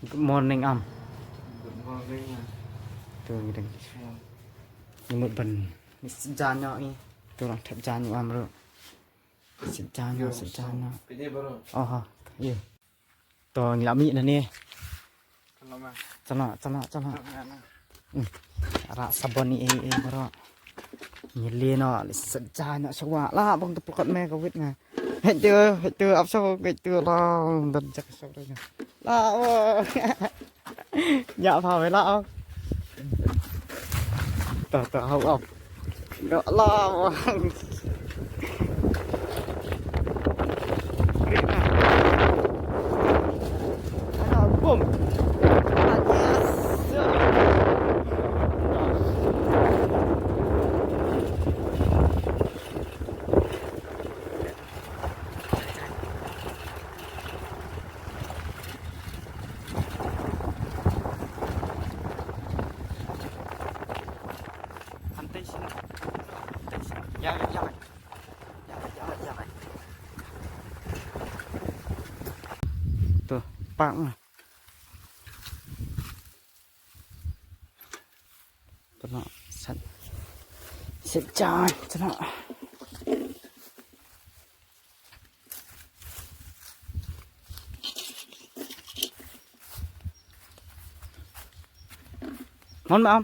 Good morning Good morning. Tuh gitu. Nyemut ben. Ini sejanyo ini. Tuh orang tap janyo bro. Sejanyo. Ini baru. Oh, iya. Tuh ngilami dah ni. Cana. Arak sabon ni bro. Nyeli no sejanyo semua lah bang tepukot me kawit na. Itu apa sah itu lah dan cak sabnya. Lah. Dạ vào với lão tờ hậu ọc đỡ lo bùm dạ. Tuh, pang. Tuh, sạch chai, cho nó. Ngon mà không?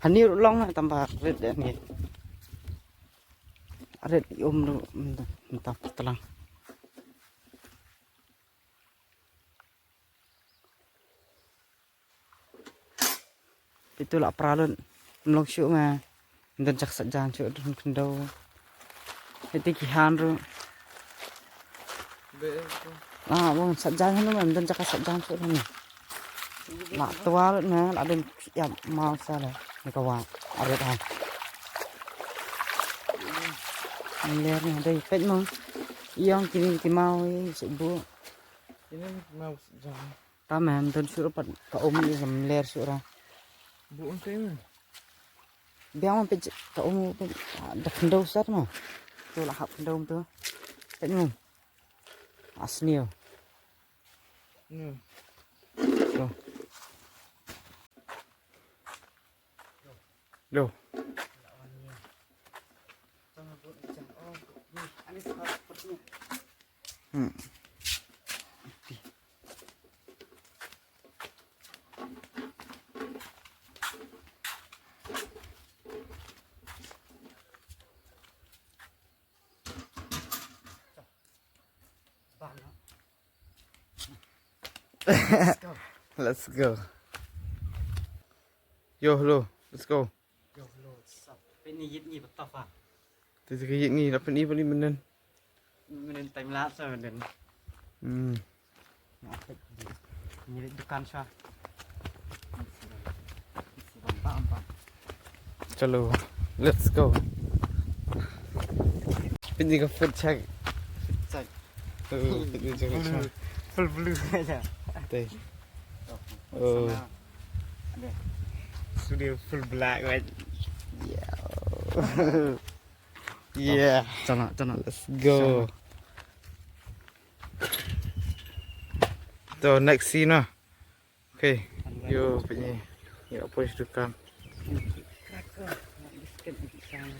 Hani long lah tambah red dan ni. Red dulu mentah telang. Itulah peralun melong syuk mah. Dan cak sajan syuk dan kendau. Itu kihan ru. Bang sajan tu mah dan cak sajan syuk ni. Nak tua na ada ya mau salah. Ni kawan ada dah. Ler ni ada pet mong. Yang kini mau sebu. Ini mau jam. Taman dan syuk pat ka ni ler syuk ra. Bukan kayak Biar pet ka dah kendau sat mah. Tu lah hak kendau tu. Pet mong. Asli yo. Tuh. Loh. Let's go. Yo, hello. Let's go. Yo, hello. Ini yit ni betul ah. Từ cái gì nghỉ là phần đi mình Menen time lapse menen. Ini dukan sah. Bampak. Chalo, let's go. Ini cái food check. Check. Ini check. Full blue aja. Đây. Studio full black right. Yeah. Chana. Let's go. So next scene ah. Okay. Yo punya. Ya apa itu kan? Biscuit di sana.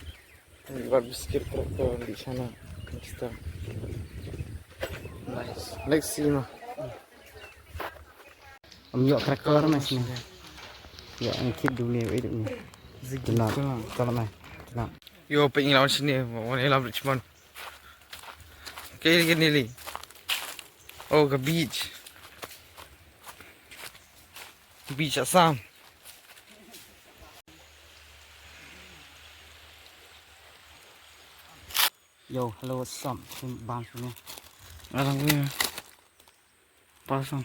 Buat biscuit cracker di sana. Kita. Nice. Next scene ah. Yuk cracker mas ni. Ya angkit dulu ya itu ni. Tenang. Tenang. Yo pengen lawan sini. Mau lawan Richmond. Okay, gini li. Oh, ke beach. Beach Assam. Yo, hello what's up? Bang sini. Alang ko yun. Pasang.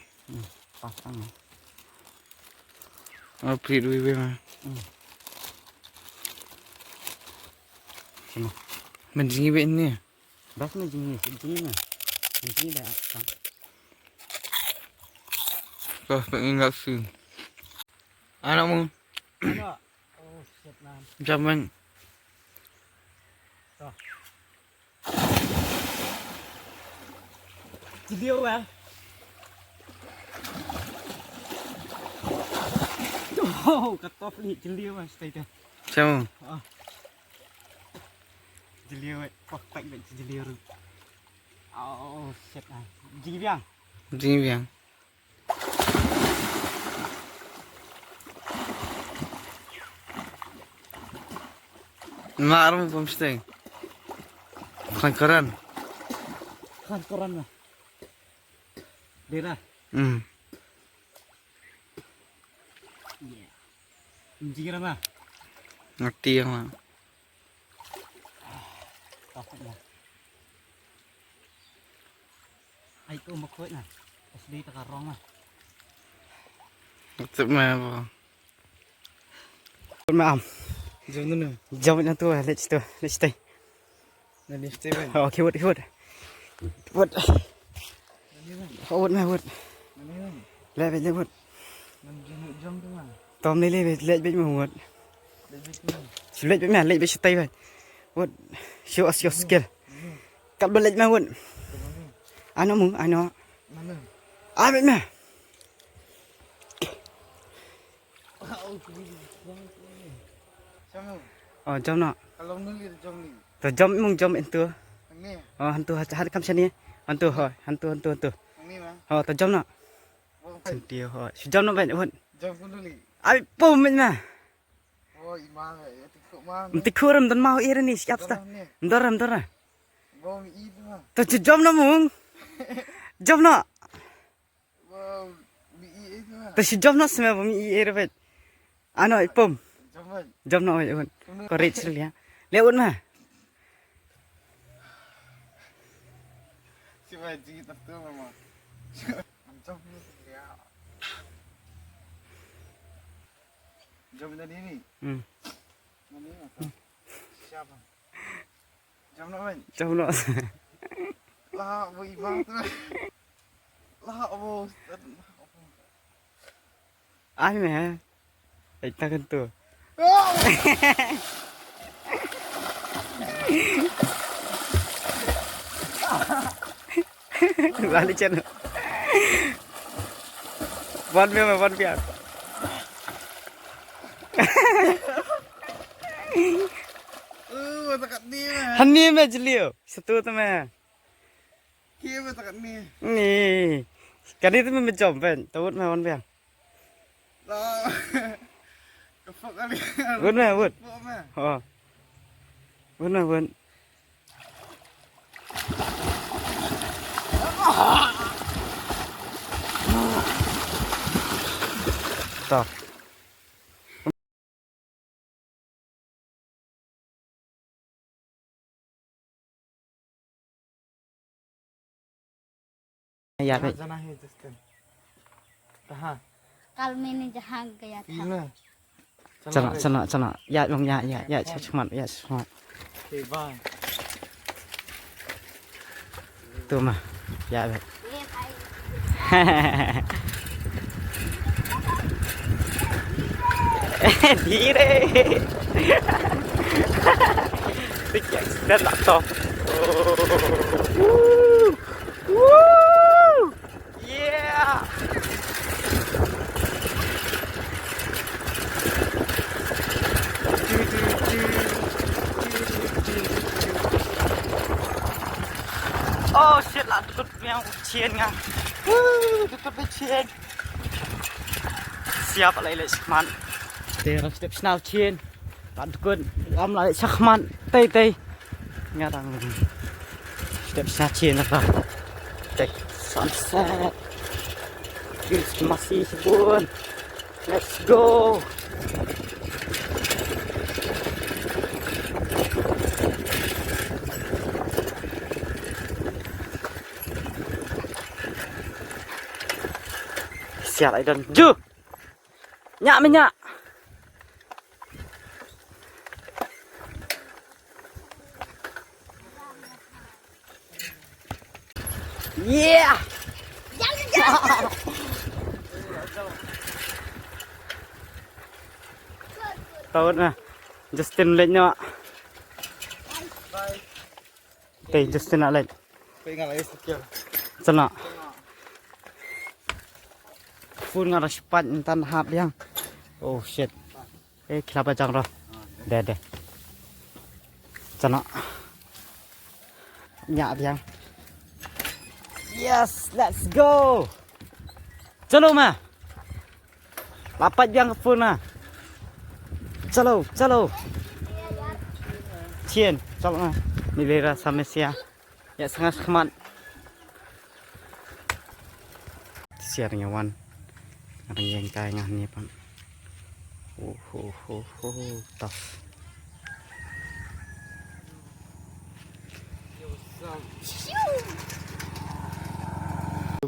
Pasang. Please do it, man. Sini. Menjingi ba ini? Bas na jingi na. Jingi dah asam. Kau pengen nggak sih? Anakmu? Ano? Oh shit man. Zaman. Liêu à? Oh, cut off ni liêu à, stay there. Chào. Liêu ấy, perfect vậy liêu rồi. Oh shit à, gì vậy? Gì vậy? Marum pomsteng. Kan keren. Kan koran lah. Dera. Yeah. Jiran lah. Ngerti yang mah. Perfect lah. Ai tu makwet lah. Pas di takarong lah. Betul mah. Maam. Jom dulu. Jom na tu, let's stay. Dah lift kan. Okay, wait. Wait. Wait, wait. Let me wait. Jom tu mah. Tom ni let me wait. Let me stay wait. Wait. Show us your skill. Kap let me wait. Ano mo, ano? Mana? Ambil me. Sama. Oh, jom nak. Kalau nuli jom ni. Tu jom mung jom itu. Ni. Oh, hantu hari kam sini. Hantu. Ni mah. Oh, tu jom nak. Oh, Dia ho. Jom nak baik wait. jom nuli. Ambil pom me. Oh, imang ya tikuk mah. Nanti kuram dan mau ira ni siap sta. Ndara. Bom itu mah. Tu jom nak mung. Jom nak. Bom itu mah. Tu jom nak semua bumi ira baik. Ano ipom. Jom mah. Jom nak baik wait. Korek ya. Lewat mah. Siapa cerita tu mama. Jom ni ya. Jom tadi ni. Mana ni? Siapa? Jom nak main. Jom nak. Lah, bu ibang tu. Lah, bu. Ai meh. Ita kan tu. Balik channel. One biar. Takat ni mah. Hani meh jelio. Satu tu meh. Kia mah takat ni. Ni. Kali tu meh jom pen. Tawut meh one biar. Lah. Kepok kali. Wun meh wun. Kepok mah. Oh. Wun. Stop. Ya, baik. Jangan he Justin. Tahan. Kalau ini jangan gaya Gila. Sana. Ya, bang, ya, semangat, ya, semangat. Okay, bye. Tu mah. Ya, baik. Dire. Tikyak sudah nak top. Woo! Yeah. Oh shit lah, tutut yang ujian ngah. Tutut ujian. Siap lại lại sắc mặn. Để nó step nào chiên. Bạn quân làm lại sắc mặn. Tây. Nghe rằng step nào chiên là vào. Take sunset. Masih sebun. Let's go. Siap lại đơn. Chưa. Nhạ mới nhạ. Yeah. Tốt nè. Justin lên nhọ. Teh Justin nak lihat. Pengen lagi sekian. Sana. Phun ngara cepat intan hap yang. Oh shit. Kenapa jang roh? Deh. Sana. Nyak yang. Yes, let's go. Chalo ma. Lapat yang phun ah. Chalo. Chien, chalo ma. Nilera samesya. Ya sangat khmat. Siar nyawan. Orang yang kaya ngah ni pam. Tough.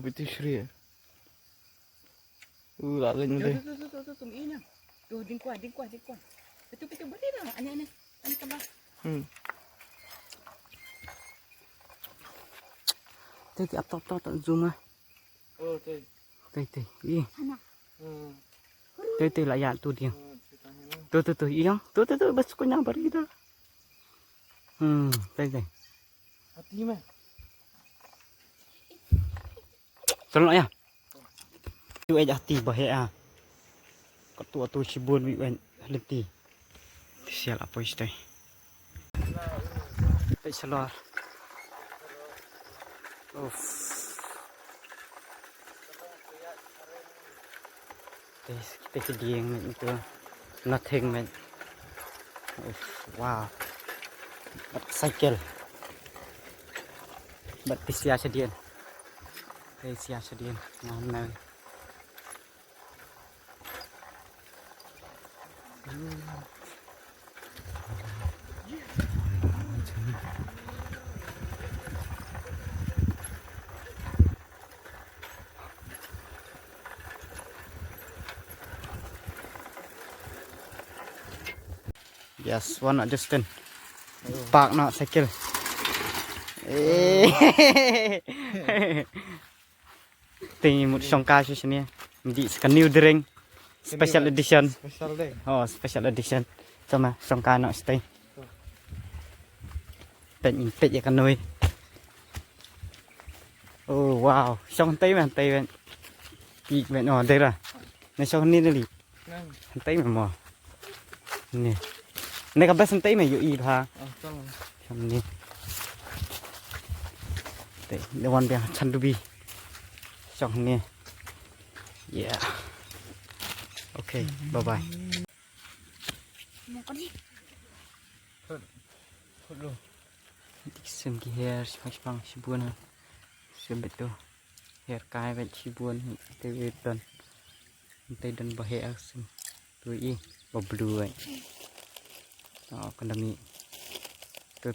Betul Shri. Lalu ni. Tuh, ini. Tuh, dingkuan. Betul berdiri dah. Aneh tambah. Teh apa tak zoom ah. Oh, tu. Teh. Ih. Sana. Teh layak tu dia. Tuh. Iya. Tuh bas kunyang bari dah. Teh. Hati mah. Tolong ya. Tu aja hati bahaya. Ketua tu cibun wi lenti. Sial apa istay. Teh selor. Kita kediang itu nothing man. Wow. Cycle. Sia sedian. Sia sedian. Mana? Yes, one not Justin. Park not cycle. Ting một song ca cho sini. Di new drink special edition. Special day. Oh, special edition. Sama song ca not stay. Tình ya kan nuôi. Oh wow, song tay man. Đi mẹ nó đây ra. Này song ni đi. Tay mà mò. Nè. Này cái best tay mà dụ y ha. Xong ni. Đây, the one behind Chandubi. Xong ni. Yeah. Okay, bye bye. Mau kau ni? Xem cái hair bằng sibuan ha. Xem betul. Hair kai vet sibuan tây dan bahaya sem. Tu i blue vậy. Oh, con đami. Tu.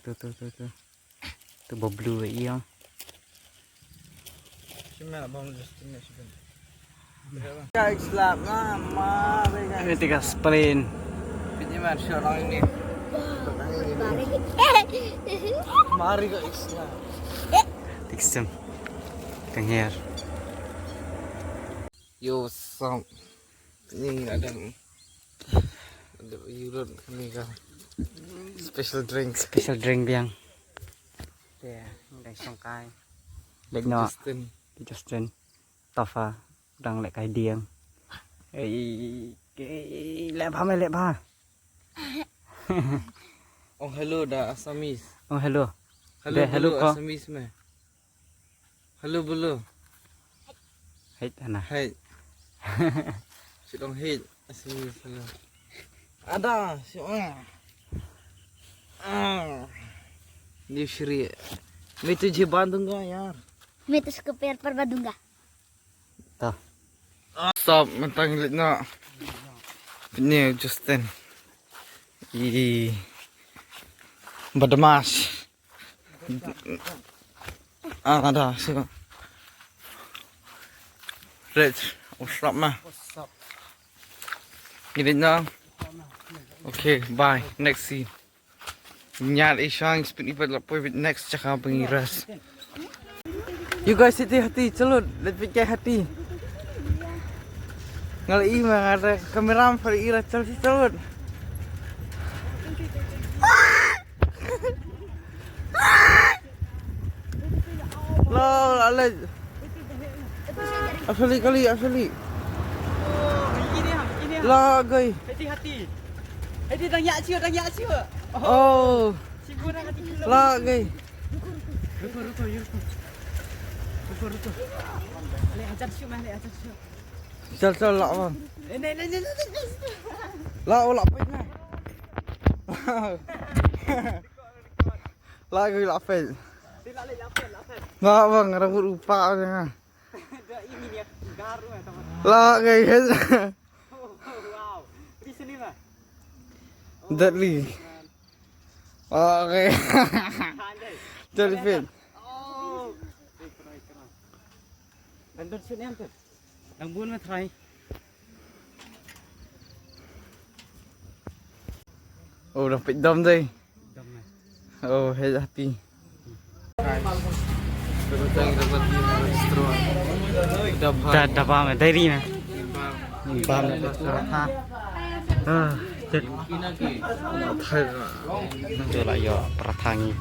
Tu blue vậy không? Cuma bang Justin ni sih. Guys, slap ma. Ini tiga sprint. Ini mah orang ini. Mari ke Islam. Tiksem. Kang hair. Yo sam. Ini ada Europe ni kan. Special drinks. Special drink biang. Yeah, đang song kai. Lek no. Justin. Tofa đang lại cái điên. Lẹ ba. Oh hello dah Assamese. Oh hello. Hello ko. Assamese meh. Hello bulu. Hết hả? Hai. Si dong hate Assamese hello. Ada si Ni Shri. मैं तुझे बांधूंगा यार. मैं तो उसको पैर पर बांधूंगा. Toh. Stop, mentang lihat nak. Ini Justin. Berdemas. Ada sih. Red, what's up mah? Ini nak. Okay, bye. Next scene. Nyat isang spin ibat lapoi with next cakap pengiras. You guys hati-hati celut, lebih kayak hati. Ngali mah ada kameram for iras celut. ala. Asli kali, asli. Begini ha, begini ha. Lagai. Hati-hati. Hati dah yak cio, dah yak cio. Oh, Cibu dah hati kilo. lagai. Ruko. Le ajar cio mah, le ajar cio. Chal lak bang. Ni. Lak lak pet nah. Lagai lak pet. Lak lapet. Nggak bang, rambut rupa nah. Dah ini dia garu teman. Lagai. Wow. Di sini mah. Deadly. Oke. Pandai. Jellyfish. Oh. Keren. Bantu sini antu. Yang bun mah try. Oh, dapat dam deh. Dam mah. Oh, hati. Kita dapat di restoran. Dah paham dari na. Paham ha. Jadi itu lah yo peratangi.